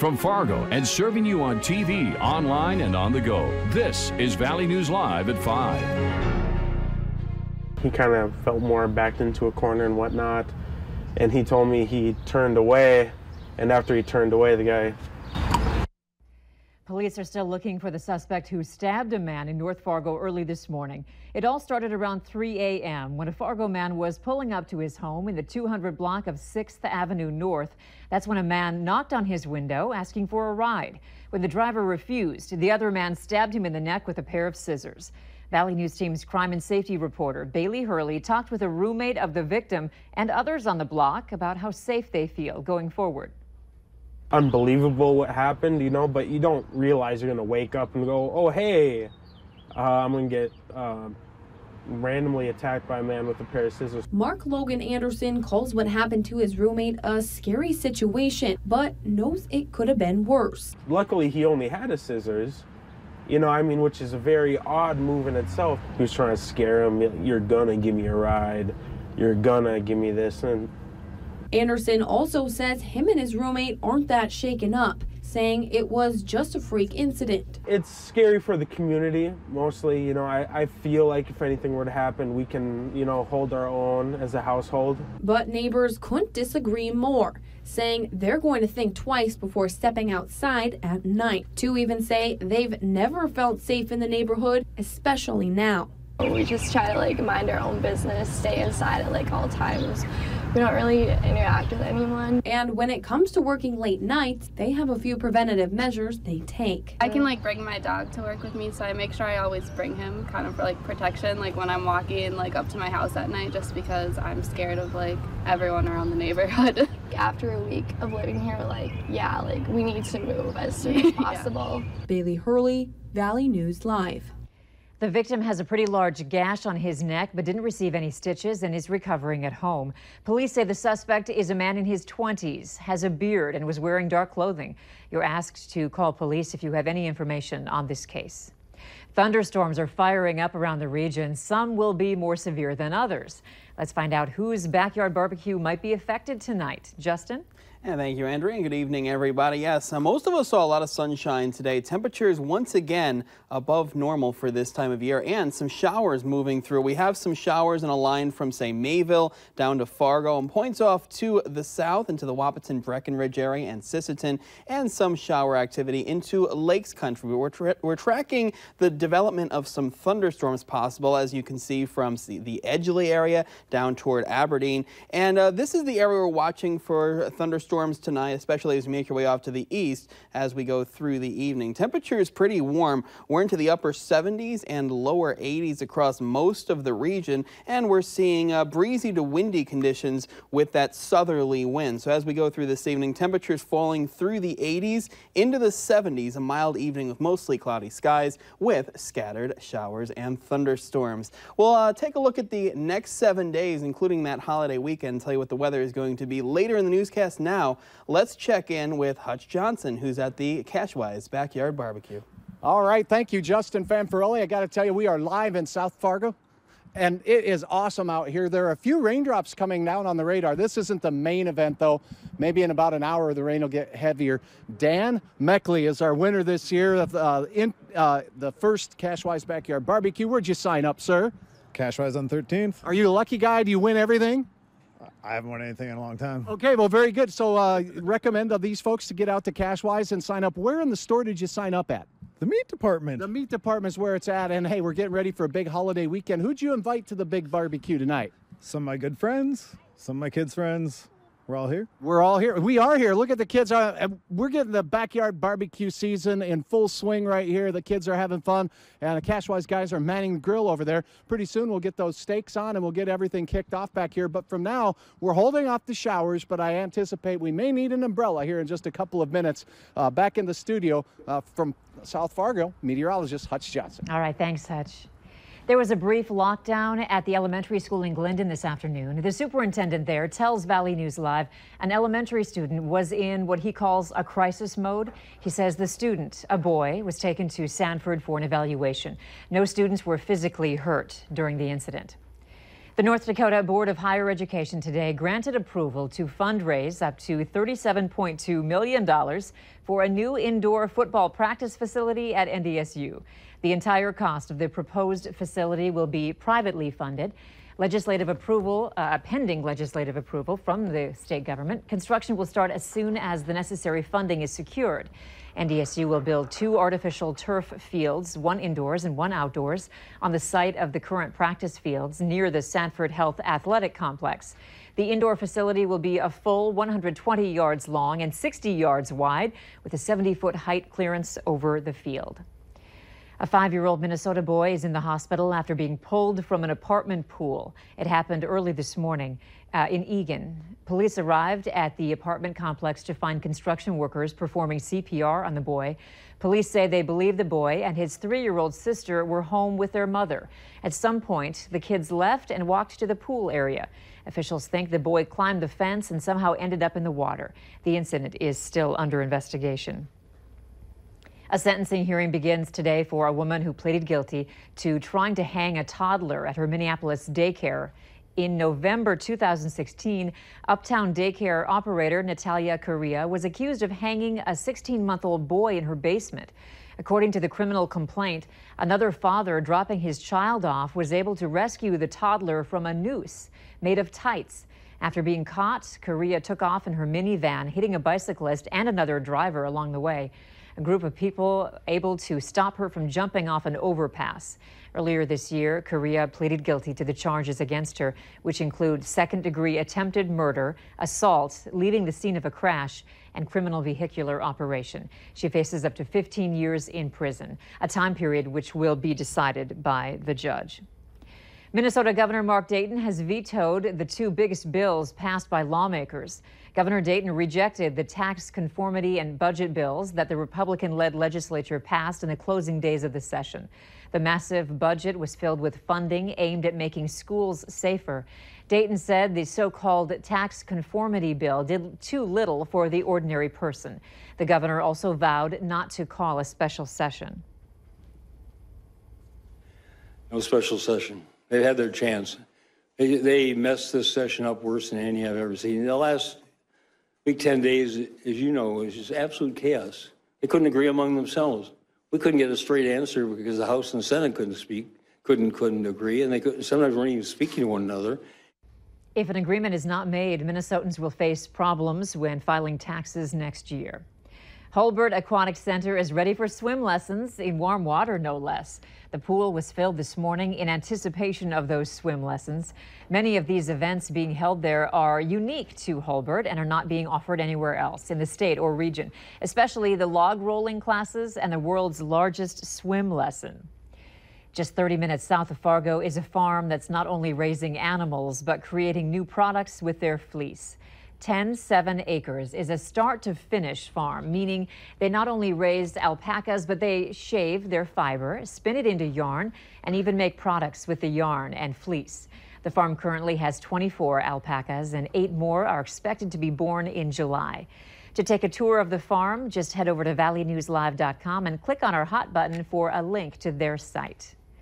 From Fargo and serving you on TV, online, and on the go, this is Valley News Live at 5. He kind of felt more backed into a corner and whatnot, and he told me he turned away, and after he turned away, the guy... Police are still looking for the suspect who stabbed a man in North Fargo early this morning. It all started around 3 a.m. when a Fargo man was pulling up to his home in the 200 block of 6th Avenue North. That's when a man knocked on his window asking for a ride. When the driver refused, the other man stabbed him in the neck with a pair of scissors. Valley News Team's crime and safety reporter Bailey Hurley talked with a roommate of the victim and others on the block about how safe they feel going forward. Unbelievable what happened, you know, but you don't realize you're going to wake up and go, oh, hey, I'm going to get randomly attacked by a man with a pair of scissors. Mark Logan Anderson calls what happened to his roommate a scary situation, but knows it could have been worse. Luckily, he only had his scissors, you know, I mean, which is a very odd move in itself. He was trying to scare him. You're going to give me a ride. You're going to give me this. And Anderson also says him and his roommate aren't that shaken up, saying it was just a freak incident. It's scary for the community, mostly. You know, I feel like if anything were to happen, we can, you know, hold our own as a household. But neighbors couldn't disagree more, saying they're going to think twice before stepping outside at night. Two even say they've never felt safe in the neighborhood, especially now. We just try to mind our own business, stay inside at all times. We don't really interact with anyone. And when it comes to working late nights, they have a few preventative measures they take. I can bring my dog to work with me, so I make sure I always bring him kind of for protection, when I'm walking up to my house at night, just because I'm scared of everyone around the neighborhood. After a week of living here, we need to move as soon as possible. Yeah. Bailey Hurley, Valley News Live. The victim has a pretty large gash on his neck but didn't receive any stitches and is recovering at home. Police say the suspect is a man in his 20s, has a beard, and was wearing dark clothing. You're asked to call police if you have any information on this case. Thunderstorms are firing up around the region. Some will be more severe than others. Let's find out whose backyard barbecue might be affected tonight. Justin? And thank you, Andrea, and good evening, everybody. Yes, most of us saw a lot of sunshine today. Temperatures once again above normal for this time of year, and some showers moving through. We have some showers in a line from, say, Mayville down to Fargo, and points off to the south into the Wahpeton-Breckenridge area and Sisseton, and some shower activity into Lakes Country. We're tracking the development of some thunderstorms possible, as you can see from the Edgeley area down toward Aberdeen. And this is the area we're watching for thunderstorms tonight, especially as we make our way off to the east as we go through the evening. Temperature is pretty warm. We're into the upper 70s and lower 80s across most of the region, and we're seeing breezy to windy conditions with that southerly wind. So as we go through this evening, temperatures falling through the 80s into the 70s, a mild evening with mostly cloudy skies with scattered showers and thunderstorms. We'll take a look at the next 7 days, including that holiday weekend, tell you what the weather is going to be later in the newscast. Now, let's check in with Hutch Johnson, who's at the Cashwise Backyard Barbecue. All right, thank you, Justin Fanfarelli. I got to tell you, we are live in South Fargo, and it is awesome out here. There are a few raindrops coming down on the radar. This isn't the main event, though. Maybe in about an hour, the rain will get heavier. Dan Meckley is our winner this year of the first Cashwise Backyard Barbecue. Where'd you sign up, sir? Cashwise on 13th. Are you a lucky guy? Do you win everything? I haven't won anything in a long time. Okay, well, very good. So recommend these folks to get out to Cashwise and sign up. Where in the store did you sign up at? The meat department. The meat department's where it's at. And hey, we're getting ready for a big holiday weekend. Who'd you invite to the big barbecue tonight? Some of my good friends, some of my kids' friends. We're all here. We're all here. We are here. Look at the kids. We're getting the backyard barbecue season in full swing right here. The kids are having fun, and the Cashwise guys are manning the grill over there. Pretty soon we'll get those steaks on, and we'll get everything kicked off back here. But from now, we're holding off the showers, but I anticipate we may need an umbrella here in just a couple of minutes. Back in the studio from South Fargo, meteorologist Hutch Johnson. All right, thanks, Hutch. There was a brief lockdown at the elementary school in Glendon this afternoon. The superintendent there tells Valley News Live an elementary student was in what he calls a crisis mode. He says the student, a boy, was taken to Sanford for an evaluation. No students were physically hurt during the incident. The North Dakota Board of Higher Education today granted approval to fundraise up to $37.2 million for a new indoor football practice facility at NDSU. The entire cost of the proposed facility will be privately funded. Legislative approval, pending legislative approval from the state government. Construction will start as soon as the necessary funding is secured. NDSU will build 2 artificial turf fields, 1 indoors and 1 outdoors, on the site of the current practice fields near the Sanford Health Athletic Complex. The indoor facility will be a full 120 yards long and 60 yards wide, with a 70-foot height clearance over the field. A 5-year-old Minnesota boy is in the hospital after being pulled from an apartment pool. It happened early this morning in Eagan. Police arrived at the apartment complex to find construction workers performing CPR on the boy. Police say they believe the boy and his 3-year-old sister were home with their mother. At some point, the kids left and walked to the pool area. Officials think the boy climbed the fence and somehow ended up in the water. The incident is still under investigation. A sentencing hearing begins today for a woman who pleaded guilty to trying to hang a toddler at her Minneapolis daycare. In November 2016, Uptown daycare operator Natalia Correa was accused of hanging a 16-month-old boy in her basement. According to the criminal complaint, another father dropping his child off was able to rescue the toddler from a noose made of tights. After being caught, Correa took off in her minivan, hitting a bicyclist and another driver along the way. A group of people able to stop her from jumping off an overpass. Earlier this year, Correa pleaded guilty to the charges against her, which include second-degree attempted murder, assault, leaving the scene of a crash, and criminal vehicular operation. She faces up to 15 years in prison, a time period which will be decided by the judge. Minnesota Governor Mark Dayton has vetoed the 2 biggest bills passed by lawmakers. Governor Dayton rejected the tax conformity and budget bills that the Republican-led legislature passed in the closing days of the session. The massive budget was filled with funding aimed at making schools safer. Dayton said the so-called tax conformity bill did too little for the ordinary person. The governor also vowed not to call a special session. No special session. They had their chance. They messed this session up worse than any I've ever seen. In the last big 10 days, as you know, it was just absolute chaos. They couldn't agree among themselves. We couldn't get a straight answer because the House and the Senate couldn't speak, couldn't agree, and they sometimes weren't even speaking to one another. If an agreement is not made, Minnesotans will face problems when filing taxes next year. Hulbert Aquatic Center is ready for swim lessons in warm water, no less. The pool was filled this morning in anticipation of those swim lessons. Many of these events being held there are unique to Hulbert and are not being offered anywhere else in the state or region, especially the log rolling classes and the world's largest swim lesson. Just 30 minutes south of Fargo is a farm that's not only raising animals, but creating new products with their fleece. 7 acres is a start-to-finish farm, meaning they not only raise alpacas, but they shave their fiber, spin it into yarn, and even make products with the yarn and fleece. The farm currently has 24 alpacas, and 8 more are expected to be born in July. To take a tour of the farm, just head over to valleynewslive.com and click on our hot button for a link to their site.